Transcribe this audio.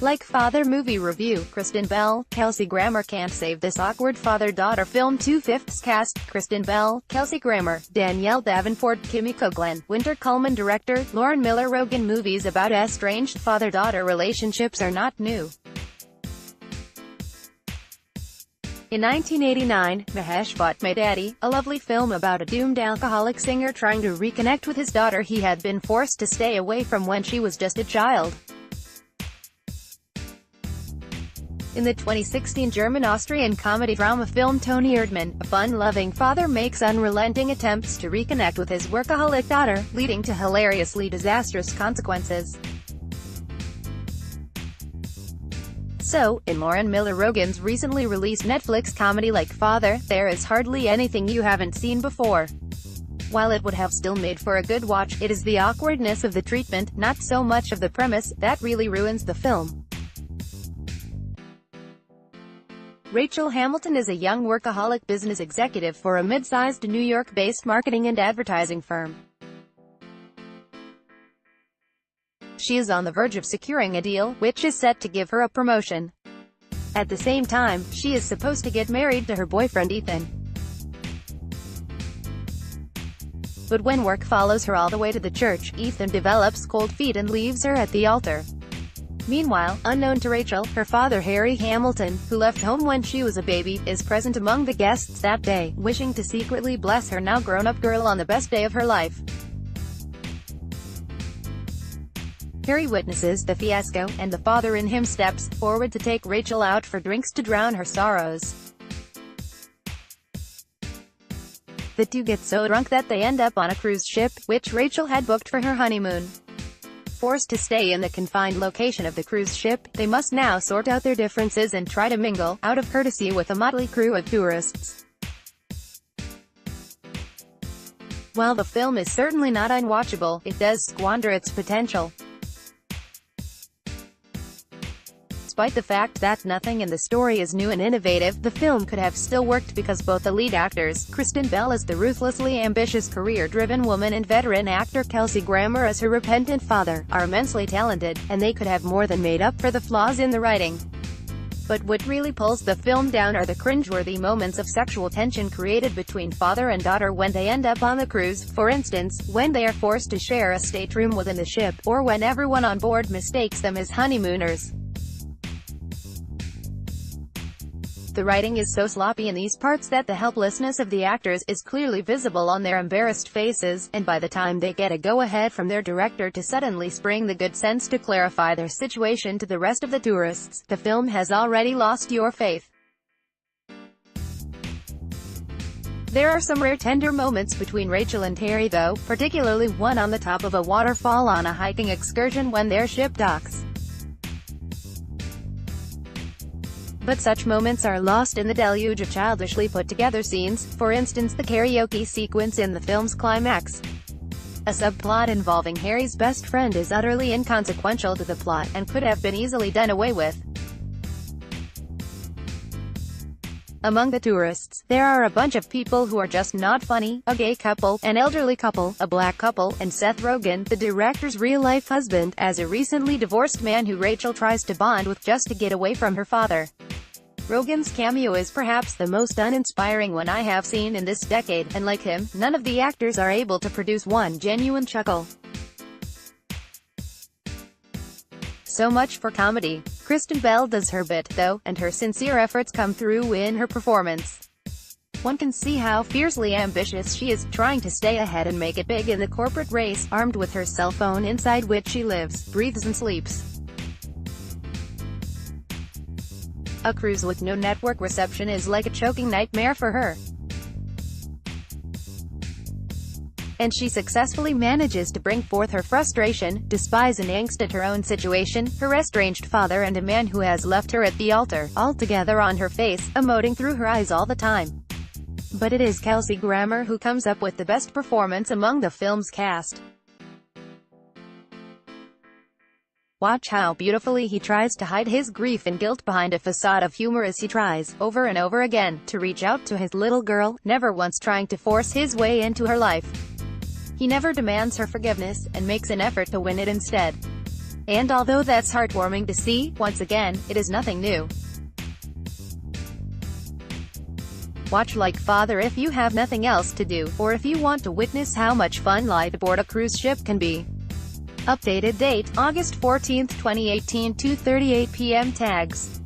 Like Father movie review, Kristen Bell, Kelsey Grammer can't save this awkward father-daughter film. 2/5 cast: Kristen Bell, Kelsey Grammer, Danielle Davenport, Kimiko Glenn, Winter Coleman. Director, Lauren Miller. Rogan movies about estranged father-daughter relationships are not new. In 1989, Mahesh bought My Daddy, a lovely film about a doomed alcoholic singer trying to reconnect with his daughter he had been forced to stay away from when she was just a child. In the 2016 German-Austrian comedy-drama film Tony Erdmann, a fun-loving father makes unrelenting attempts to reconnect with his workaholic daughter, leading to hilariously disastrous consequences. So, in Lauren Miller Rogan's recently released Netflix comedy Like Father, there is hardly anything you haven't seen before. While it would have still made for a good watch, it is the awkwardness of the treatment, not so much of the premise, that really ruins the film. Rachel Hamilton is a young workaholic business executive for a mid-sized New York-based marketing and advertising firm. She is on the verge of securing a deal, which is set to give her a promotion. At the same time, she is supposed to get married to her boyfriend Ethan. But when work follows her all the way to the church, Ethan develops cold feet and leaves her at the altar. Meanwhile, unknown to Rachel, her father Harry Hamilton, who left home when she was a baby, is present among the guests that day, wishing to secretly bless her now grown-up girl on the best day of her life. Harry witnesses the fiasco, and the father in him steps forward to take Rachel out for drinks to drown her sorrows. The two get so drunk that they end up on a cruise ship, which Rachel had booked for her honeymoon. Forced to stay in the confined location of the cruise ship, they must now sort out their differences and try to mingle, out of courtesy, with a motley crew of tourists. While the film is certainly not unwatchable, it does squander its potential. Despite the fact that nothing in the story is new and innovative, the film could have still worked because both the lead actors, Kristen Bell as the ruthlessly ambitious career-driven woman and veteran actor Kelsey Grammer as her repentant father, are immensely talented, and they could have more than made up for the flaws in the writing. But what really pulls the film down are the cringeworthy moments of sexual tension created between father and daughter when they end up on the cruise, for instance, when they are forced to share a stateroom within the ship, or when everyone on board mistakes them as honeymooners. The writing is so sloppy in these parts that the helplessness of the actors is clearly visible on their embarrassed faces, and by the time they get a go-ahead from their director to suddenly spring the good sense to clarify their situation to the rest of the tourists, the film has already lost your faith. There are some rare tender moments between Rachel and Harry though, particularly one on the top of a waterfall on a hiking excursion when their ship docks. But such moments are lost in the deluge of childishly put-together scenes, for instance the karaoke sequence in the film's climax. A subplot involving Harry's best friend is utterly inconsequential to the plot, and could have been easily done away with. Among the tourists, there are a bunch of people who are just not funny: a gay couple, an elderly couple, a black couple, and Seth Rogen, the director's real-life husband, as a recently divorced man who Rachel tries to bond with just to get away from her father. Rogen's cameo is perhaps the most uninspiring one I have seen in this decade, and like him, none of the actors are able to produce one genuine chuckle. So much for comedy. Kristen Bell does her bit, though, and her sincere efforts come through in her performance. One can see how fiercely ambitious she is, trying to stay ahead and make it big in the corporate race, armed with her cell phone inside which she lives, breathes and sleeps. A cruise with no network reception is like a choking nightmare for her. And she successfully manages to bring forth her frustration, despise and angst at her own situation, her estranged father and a man who has left her at the altar, all together on her face, emoting through her eyes all the time. But it is Kelsey Grammer who comes up with the best performance among the film's cast. Watch how beautifully he tries to hide his grief and guilt behind a facade of humor as he tries, over and over again, to reach out to his little girl, never once trying to force his way into her life. He never demands her forgiveness, and makes an effort to win it instead. And although that's heartwarming to see, once again, it is nothing new. Watch Like Father if you have nothing else to do, or if you want to witness how much fun life aboard a cruise ship can be. Updated date, August 14, 2018, 2:38 p.m. Tags.